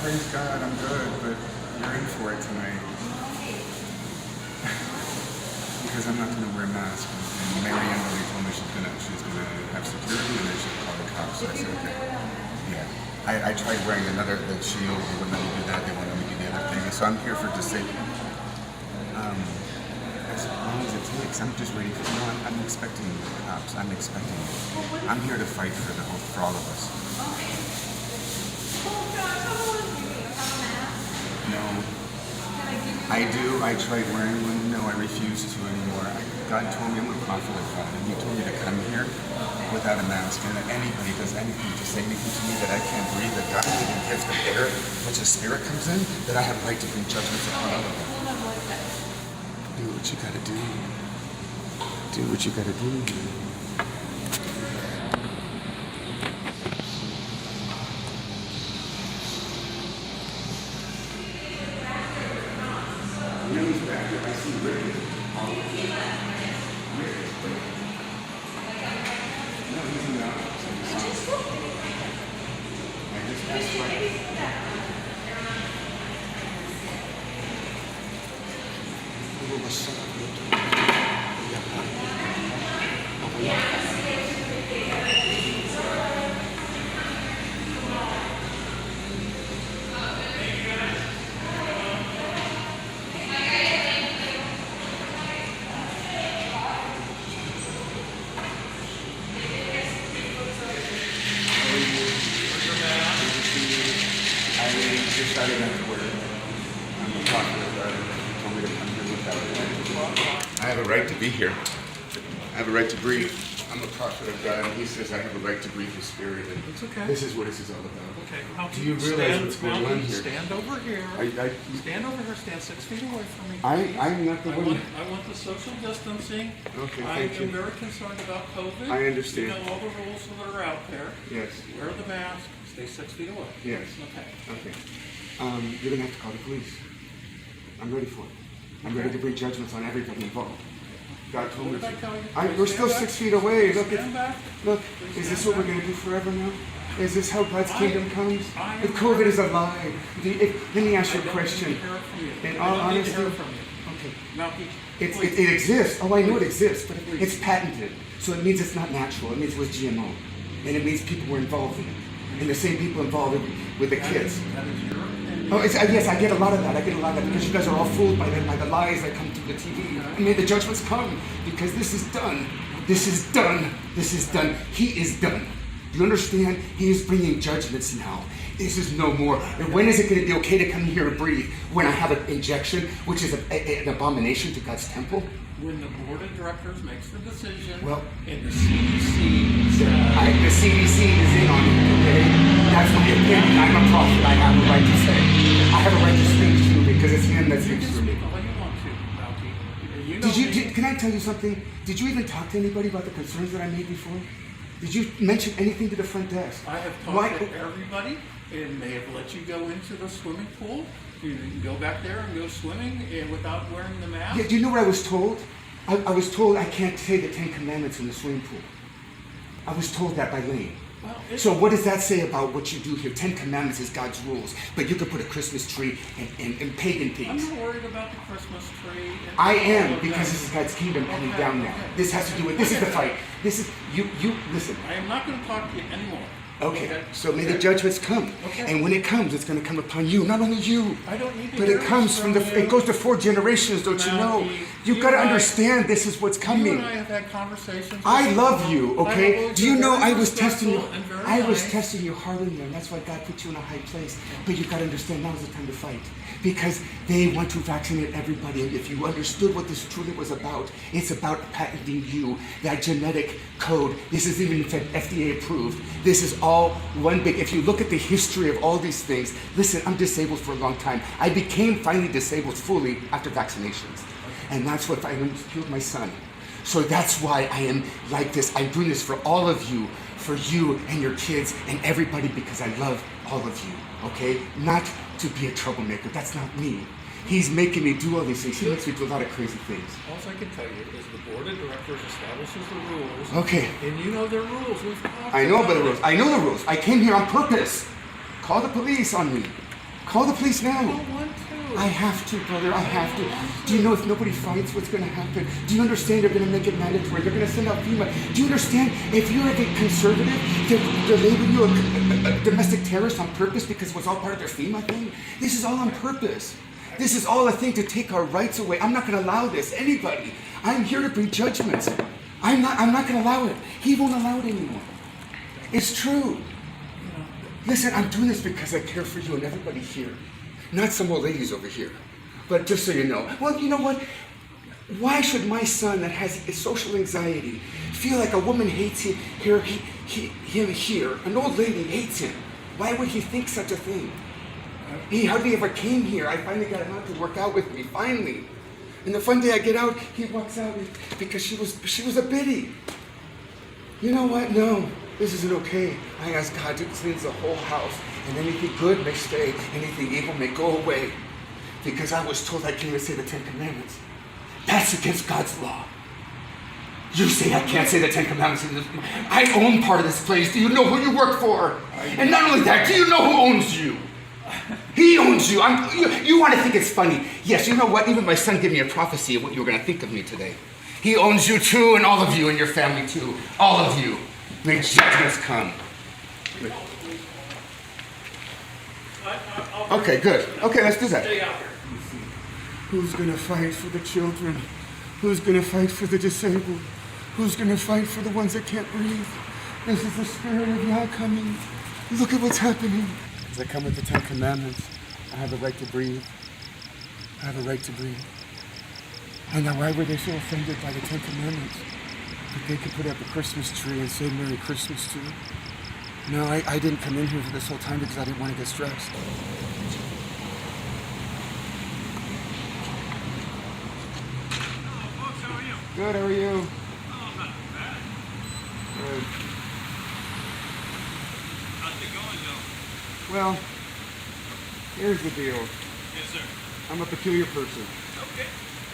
praise God, I'm good, but you're in for it tonight. Because I'm not going to wear a mask. And Mary Ann already told me she's gonna have security and then she'll call the cops. So I said, okay. Yeah. I tried wearing the shield. They wouldn't let me do that. They wouldn't let me do the other thing. So I'm here for disabled. As long as it takes. I'm just waiting for. I'm expecting the cops. I'm here to fight for all of us. No. I do. I tried wearing one. No, I refuse to anymore. God told me I'm a prophet of God, and He told me to come here without a mask. And if anybody does anything to say anything to me that I can't breathe, that God given gift of air, which the Spirit comes in, that I have right to bring judgments upon all of them. Do what you gotta do. Do what you gotta do. I see Rick. No, he's in the office. I just asked I didn't have to wear it. I'm a prophet of God. He told me to come here without it. I have a right to be here. I have a right to breathe. I'm a prophet of God, and He says I have a right to breathe His Spirit. And it's okay. This is what this is all about. Okay. Now, do you realize what's going on here? Stand over here. Stand over here. Stand 6 feet away from me. I'm not the one. I want the social distancing. Okay, I thank you. am very concerned about COVID. I understand. You know all the rules that are out there. Yes. Wear the mask. Stay 6 feet away. Yes. Okay. Okay. You're going to have to call the police. I'm ready for it. I'm ready to bring judgments on everybody involved. God told me to. We're still 6 feet away. Look, is this what we're going to do forever now? Is this how God's kingdom comes? If COVID is a lie, let me ask you a question. In all honesty, okay. It exists. Oh, I know it exists, but it's patented. So it means it's not natural. It means it was GMO. And it means people were involved in it. And the same people involved with the kids. Oh, yes, I get a lot of that. Because you guys are all fooled by the lies that come through the TV. I mean, the judgments come because this is done. This is done. This is done. He is done. Do you understand? He is bringing judgments now. This is no more. And when is it going to be okay to come here and breathe? When I have an injection, which is an abomination to God's temple? When the board of directors makes the decision, well, and the CDC the CDC is in on it, okay? That's my opinion. I'm a prophet. I have a right to say. I have a right to speak to you because it's Him that speaks through me. You can speak all you want to, can I tell you something? Did you even talk to anybody about the concerns that I made before? Did you mention anything to the front desk? I have talked to everybody, and they have let you go into the swimming pool. You can go back there and go swimming without wearing the mask. Yeah, do you know what I was told? I was told I can't say the 10 Commandments in the swimming pool. I was told that by Lane. Well, so what does that say about what you do here? 10 Commandments is God's rules, but you could put a Christmas tree and pagan things. I'm not worried about the Christmas tree. I am, because this is God's kingdom coming down now. This has to do with, this is the fight. This is, you listen. I am not going to talk to you anymore. Okay, so may the judgments come. Okay. And when it comes, it's going to come upon you. Not only you, I don't need to but it comes from it goes to 4 generations, don't you know? You've got to understand this is what's coming. You and I have had conversations. I love you, okay? Do you know I was testing you? I was testing you hard in there, and that's why God put you in a high place. But you've got to understand now is the time to fight. Because they want to vaccinate everybody. And if you understood what this truly was about, it's about patenting you, that genetic code. This is even FDA approved. This is all one big, if you look at the history of all these things, listen, I'm disabled for a long time. I became finally disabled fully after vaccinations. And that's what I killed my son. So that's why I am like this. I'm doing this for all of you, for you and your kids and everybody, because I love all of you, okay? Not to be a troublemaker. That's not me. He's making me do all these things. He makes me do a lot of crazy things. All I can tell you is the board of directors establishes the rules. Okay. And you know their rules. I know about the rules. I know the rules. I came here on purpose. Call the police on me. Call the police now. I don't want to. I have to, brother. I have to. Do you know if nobody fights, what's going to happen? Do you understand they're going to make it mandatory? They're going to send out FEMA. Do you understand if you're a conservative, they're labeling you a domestic terrorist on purpose because it was all part of their FEMA thing? This is all on purpose. This is all a thing to take our rights away. I'm not going to allow this. Anybody. I'm here to bring judgments. I'm not going to allow it. He won't allow it anymore. It's true. Listen, I'm doing this because I care for you and everybody here. Not some old ladies over here. But just so you know. Well, you know what? Why should my son that has social anxiety feel like a woman hates him here? An old lady hates him. Why would he think such a thing? He hardly ever came here. I finally got him out to work out with me, finally. And the fun day I get out, he walks out because she was a biddy. You know what? No, this isn't okay. I ask God to cleanse the whole house, and anything good may stay, anything evil may go away. Because I was told I can't even say the 10 Commandments. That's against God's law. You say I can't say the 10 Commandments. I own part of this place. Do you know who you work for? And not only that, do you know who owns you? He owns you. You want to think it's funny. Yes, you know what? Even my son gave me a prophecy of what you were going to think of me today. He owns you too, and all of you, and your family too. All of you. May judgments come. Okay, good. Okay, let's do that. Who's going to fight for the children? Who's going to fight for the disabled? Who's going to fight for the ones that can't breathe? This is the Spirit of Yah coming. Look at what's happening. As I come with the 10 Commandments, I have a right to breathe. I have a right to breathe. And now why were they so offended by the 10 Commandments? That they could put up a Christmas tree and say Merry Christmas to it. No, I didn't come in here for this whole time because I didn't want to get stressed. Good, how are you? Oh, not bad. Good. How's it going, though? Well, here's the deal. Yes, sir. I'm a peculiar person. Okay.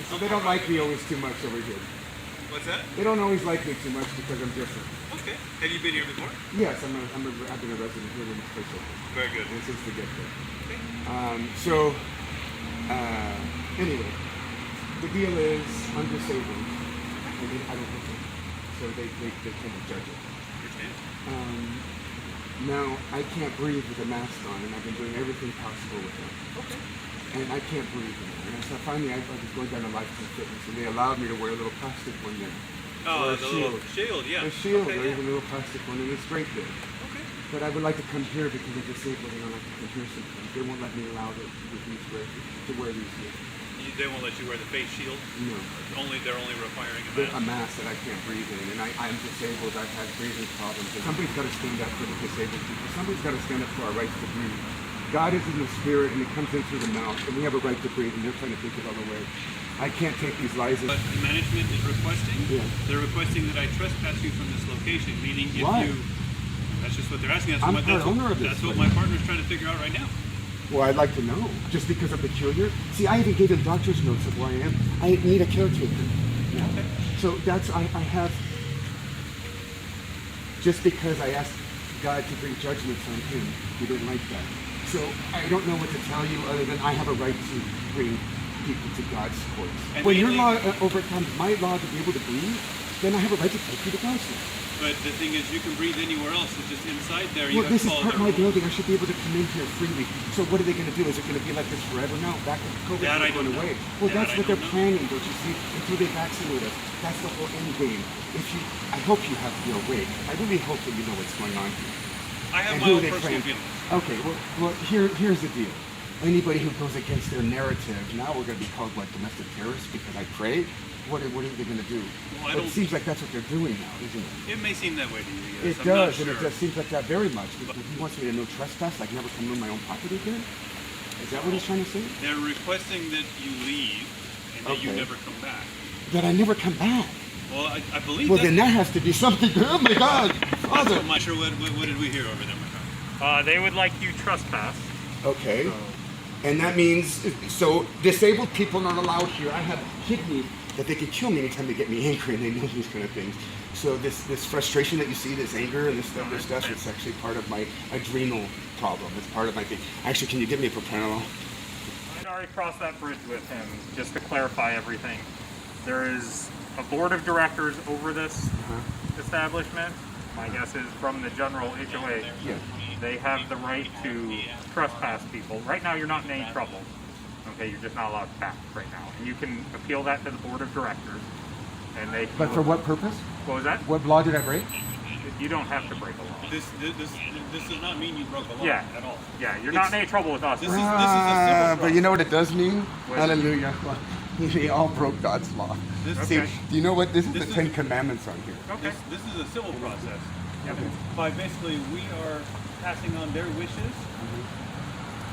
So they don't like me always too much over here. What's that? They don't always like me too much because I'm different. Okay. Have you been here before? Yes, I've been a resident here when this place opened. Very good. And since the get-go. Okay. Anyway, the deal is I'm disabled. I don't look it. So they kind of judge it. Understand? Now, I can't breathe with a mask on, and I've been doing everything possible with it. Okay. And I can't breathe anymore. And so finally I was going down to Lifetime Fitness, and they allowed me to wear a little plastic one there. Oh, Or a the little shield, yeah. A shield, Okay, or yeah. even a little plastic one, and it's great there. Okay. But I would like to come here because I'm disabled and I like to come here sometimes. They won't let me allow to wear these here. They won't let you wear the face shield? No. They're only requiring a A mask? mask that I can't breathe in, and I'm disabled. I've had breathing problems. And somebody's got to stand up for the disabled people. Somebody's got to stand up for our rights to breathe. God is in the spirit, and it comes in through the mouth, and we have a right to breathe, and they're trying to take it all away. I can't take these lies. But management is requesting? Yeah. They're requesting that I trespass you from this location, meaning if Why? you... That's just what they're asking. I'm part owner of this That's what place. my partner's trying to figure out right now. Well, I'd like to know. Just because I'm peculiar? See, I even gave them doctor's notes of where I am. I need a caretaker. Yeah. Okay. So that's, I have, just because I asked God to bring judgments on him, he didn't like that. So I don't know what to tell you other than I have a right to bring people to God's courts. And When your mainly- law overcomes my law to be able to breathe, then I have a right to take you to God's law. But the thing is, you can breathe anywhere else. It's just inside there. You Well, have this to is follow part of their my rules. building. I should be able to come in here freely. So what are they going to do? Is it going to be like this forever? No, back when COVID That was I going don't know. away. Well, That that's I what they're don't know. planning, don't you see? Until they vaccinate us. That's the whole end game. I hope you have your way. I really hope that you know what's going on here. I have And my who own they personal claim- feelings. Okay, well here's the deal. Anybody who goes against their narrative, now we're going to be called like domestic terrorists because I prayed. What are they going to do? Well, I But don't- it seems like that's what they're doing now, isn't it? It may seem that way to you, yes. It I'm not does, and sure. it just seems like that very much. Because he wants me to no trespass, like never come in my own property again? Is that what he's trying to say? They're requesting that you leave and that you Okay. never come back. That I never come back. Well, I believe Well, that's, then that has to be something. Oh my God, that's Father. what my sure. What did we hear over there, my friend? They would like you trespass. Okay. And that means, so disabled people aren't allowed here. I have kidney that they could kill me anytime they get me angry, and they know these kind of things. So this frustration that you see, this anger and this stuff, it's actually part of my adrenal problem. It's part of my thing. Actually, can you give me a propranolol? I'd already crossed that bridge with him, just to clarify everything. There is a board of directors over this establishment. My guess is from the general HOA. Yeah. They have the right to trespass people. Right now, you're not in any trouble. Okay, you're just not allowed back right now. And you can appeal that to the board of directors. And they can But for what purpose? What was that? What law did I break? You don't have to break a law. This does not mean you broke a law Yeah. at all. Yeah, you're not in any trouble with us. This is a civil process. But you know what it does mean? What? Hallelujah. We all broke God's law. See, Okay. do you know what? This is This the is- Ten Commandments on here. Okay. This is a civil process. Yeah. By basically, we are passing on their wishes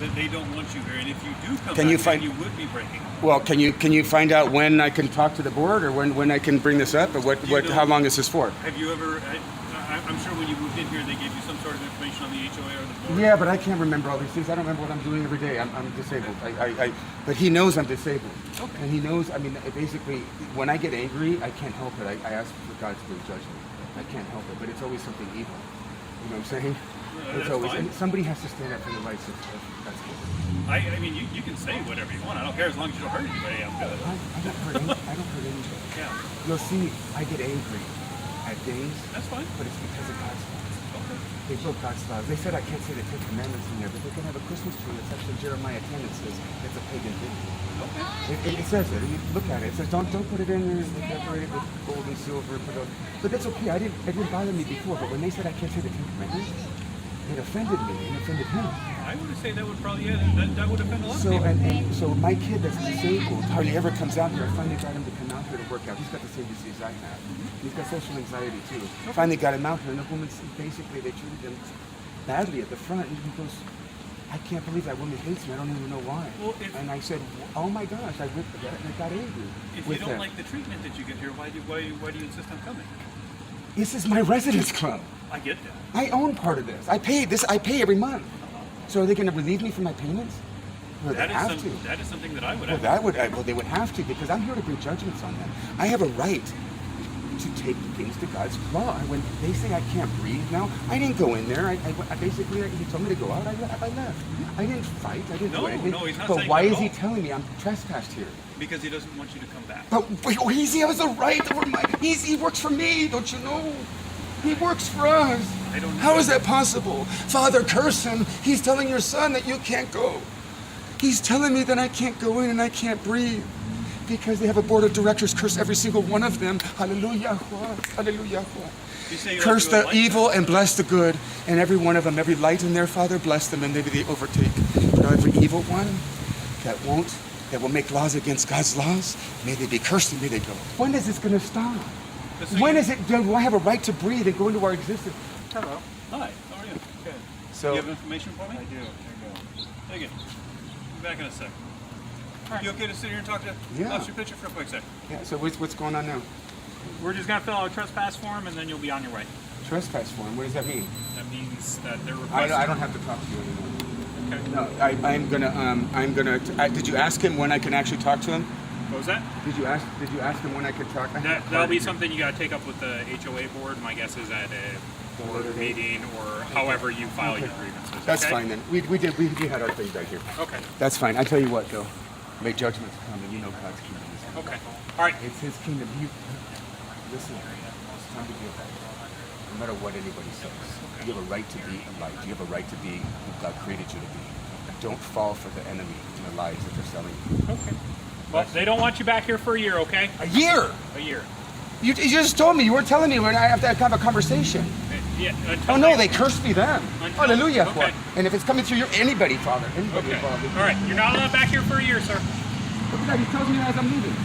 that they don't want you here, and if you do come Can back, you find- then you would be breaking law. Well, can you find out when I can talk to the board, or when I can bring this up, or what You how don't- long is this for? Have you ever? I'm sure when you moved in here, they gave you some sort of information on the HOA or the board. Yeah, but I can't remember all these things. I don't remember what I'm doing every day. I'm disabled. But he knows I'm disabled. Okay. And he knows, I mean, basically, when I get angry, I can't help it. I ask for God to judge me. I can't help it, but it's always something evil. You know what I'm saying? It's that's always, fine. and somebody has to stand up for the rights of God's people. I mean, you can say whatever you want. I don't care as long as you don't hurt anybody. I'm good. I don't hurt anybody. Yeah, You'll see, I get angry at things, that's fine. but it's because of God's laws. Okay. They broke God's laws. They said I can't say the Ten Commandments in there, but they can have a Christmas tree. It's actually Jeremiah 10. It says it's a pagan thing. Okay. It says it. You look at it. It says don't put it in there. Decorate it with gold and silver. But that's okay. It didn't bother me before. But when they said I can't say the Ten Commandments, it offended me and offended him. I would say that would probably that would offend a lot of So people. and so my kid that's disabled hardly ever comes out here. I finally got him to come out here to work out. He's got the same disease I have. He's got social anxiety too. Finally got him out here, and the woman basically they treated him badly at the front. And he goes, "I can't believe that woman hates me. I don't even know why." Well, And I said, "Oh my gosh!" I got angry If with you don't them. like the treatment that you get here, why do you insist on coming? This is my residence club. I get that. I own part of this. I pay this. I pay every month. So are they going to relieve me from my payments? Well, they have to. That is something that I would Well, have. well, they would have to, because I'm here to bring judgments on them. I have a right to take things to God's law. And when they say I can't breathe now, I didn't go in there. I basically, he told me to go out. I left. I didn't fight. I didn't do anything. No, he's not but saying why that is at he all. telling me I'm trespassed here? Because he doesn't want you to come back. But he has a right over my. He works for me. Don't you know? He works for us. I don't know. How is that possible? Father, curse him. He's telling your son that you can't go. He's telling me that I can't go in and I can't breathe. Because they have a board of directors, curse every single one of them. Hallelujah. Hallelujah. You say you Curse like to the go evil and bless the good. And every one of them, every light in their Father, bless them and maybe they overtake. But every evil one that will make laws against God's laws, may they be cursed and may they go. When is this going to stop? When is it? Do I have a right to breathe and go into our existence? Hello. Hi, how are you? Good. So, You have information for me? I do. Here you go. Take it. Be back in a sec. Alright. You okay to sit here and talk to Yeah. Officer Pitcher for a quick sec? yeah, so what's going on now? We're just gonna fill out a trespass form, and then you'll be on your way. Trespass form, what does that mean? That means that they're I requesting. don't have to talk to you anymore. Okay. No, I'm gonna, did you ask him when I can actually talk to him? What was that? Did you ask him when I could talk? That'll be something you gotta take up with the HOA board. My guess is at a board meeting or however you file your grievances. That's okay? fine then. We had our thing back here. Okay. That's fine. I tell you what though, may judgments come and you know God's kingdom is coming. Okay. All right. It's his kingdom. Listen, it's time to give back. No matter what anybody says, you have a right to be a light. You have a right to be who God created you to be. Don't fall for the enemy and the lies that they're selling you. Okay. Well, they don't want you back here for a year, okay? A year? A year. You just told me. You weren't telling me when I have to have a conversation. Yeah. Until Oh no, they cursed me then. Until- Hallelujah. okay. And if it's coming through anybody, Father, anybody Okay. involved. All right. You're not allowed back here for a year, sir. Look at that. He tells me as I'm leaving.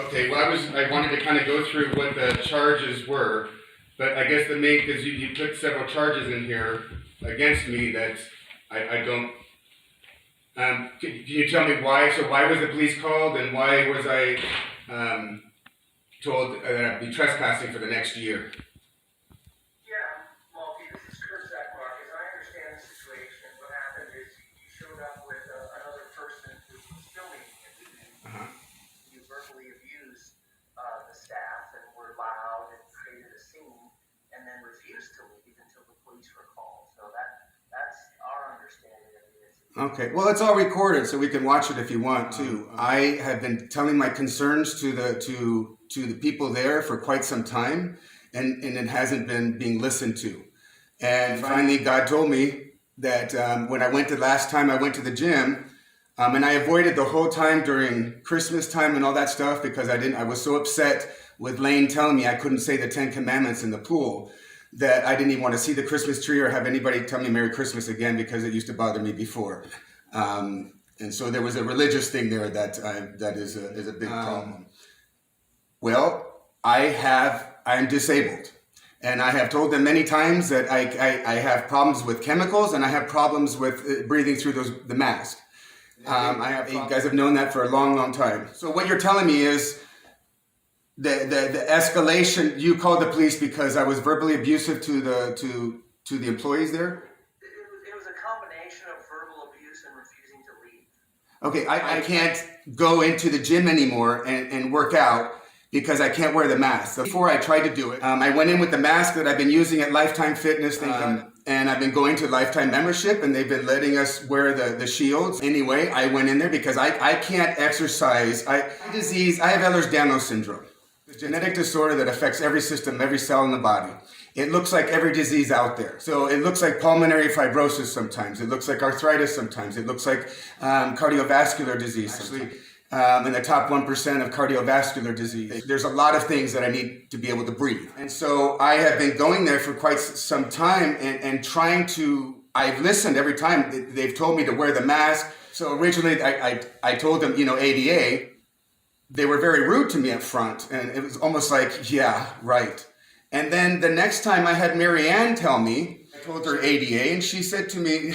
Okay, well, I wanted to kind of go through what the charges were, but I guess the main, because you put several charges in here against me that I don't. Can you tell me why? So why was the police called, and why was I told that I'd be trespassing for the next year? Yeah, Malty, this is Kurt Zachmark. As I understand the situation, what happened is you showed up with another person who was filming you. You verbally abused the staff and were loud and created a scene, and then refused to leave until the police were called. So that's our Okay. Well, it's all recorded, so we can watch it if you want to. I have been telling my concerns to the people there for quite some time, and it hasn't been being listened to. And finally, God told me that when I went the last time I went to the gym, and I avoided the whole time during Christmas time and all that stuff because I was so upset with Lane telling me I couldn't say the 10 Commandments in the pool that I didn't even want to see the Christmas tree or have anybody tell me Merry Christmas again because it used to bother me before. And so there was a religious thing there that is a big problem. Well, I'm disabled. And I have told them many times that I have problems with chemicals and I have problems with breathing through the mask. You guys have known that for a long, long time. So what you're telling me is the escalation. You called the police because I was verbally abusive to the employees there. It was a combination of verbal abuse and refusing to leave. Okay, I can't go into the gym anymore and work out because I can't wear the mask. So before I tried to do it, I went in with the mask that I've been using at Lifetime Fitness, and I've been going to Lifetime membership, and they've been letting us wear the shields. Anyway, I went in there because I can't exercise. I have Ehlers-Danlos syndrome, a genetic disorder that affects every system, every cell in the body. It looks like every disease out there. So it looks like pulmonary fibrosis sometimes. It looks like arthritis sometimes. It looks like cardiovascular disease sometimes. In the top 1% of cardiovascular disease. There's a lot of things that I need to be able to breathe. And so I have been going there for quite some time and trying to, I've listened every time they've told me to wear the mask. So originally I told them, ADA. They were very rude to me up front, and it was almost like, yeah, right. And then the next time I had Mary Ann tell me, I told her ADA, and she said to me,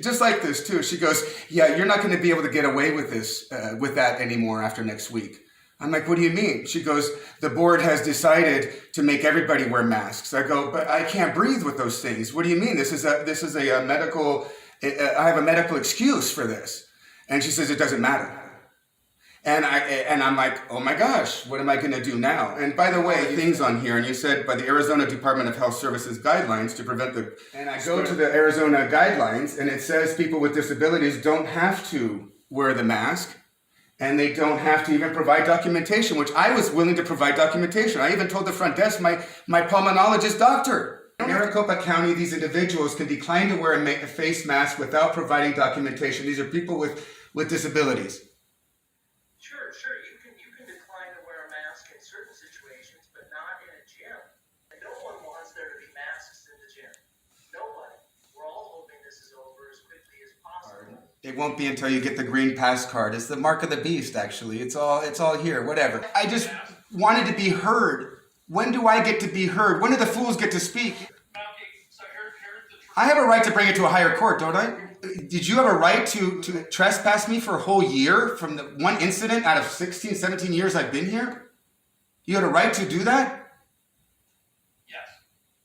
just like this too, she goes, yeah, you're not going to be able to get away with this, with that anymore after next week. I'm like, what do you mean? She goes, the board has decided to make everybody wear masks. I go, but I can't breathe with those things. What do you mean? This is a medical, I have a medical excuse for this. And she says, it doesn't matter. And I'm like, oh my gosh, what am I going to do now? And by the way, things on here, and you said by the Arizona Department of Health Services guidelines to prevent and I go to the Arizona guidelines, and it says people with disabilities don't have to wear the mask, and they don't have to even provide documentation, which I was willing to provide documentation. I even told the front desk, my pulmonologist doctor. In Maricopa County, these individuals can decline to wear a face mask without providing documentation. These are people with disabilities. Sure. You can decline to wear a mask in certain situations, but not in a gym. And no one wants there to be masks in the gym. Nobody. We're all hoping this is over as quickly as possible. It won't be until you get the green pass card. It's the mark of the beast, actually. It's all here, whatever. I just wanted to be heard. When do I get to be heard? When do the fools get to speak? I have a right to bring it to a higher court, don't I? Did you have a right to trespass me for a whole year from the one incident out of 16, 17 years I've been here? You had a right to do that? Yes,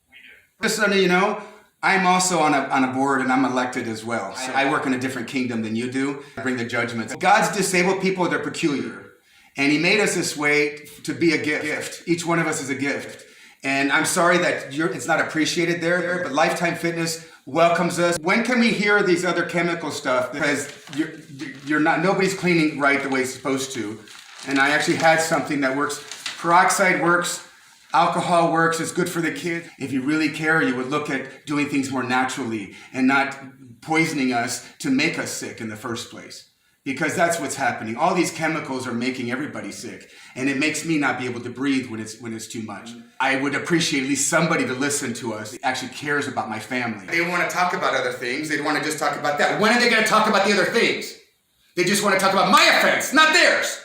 we do. Just so you know, I'm also on a board, and I'm elected as well. I work in a different kingdom than you do. I bring the judgments. God's disabled people, they're peculiar. And he made us this way to be a gift. Each one of us is a gift. And I'm sorry that it's not appreciated there, but Lifetime Fitness welcomes us. When can we hear these other chemical stuff? Because nobody's cleaning right the way it's supposed to. And I actually had something that works. Peroxide works, alcohol works, it's good for the kids. If you really care, you would look at doing things more naturally and not poisoning us to make us sick in the first place. Because that's what's happening. All these chemicals are making everybody sick. And it makes me not be able to breathe when it's too much. I would appreciate at least somebody to listen to us that actually cares about my family. They want to talk about other things. They want to just talk about that. When are they going to talk about the other things? They just want to talk about my offense, not theirs.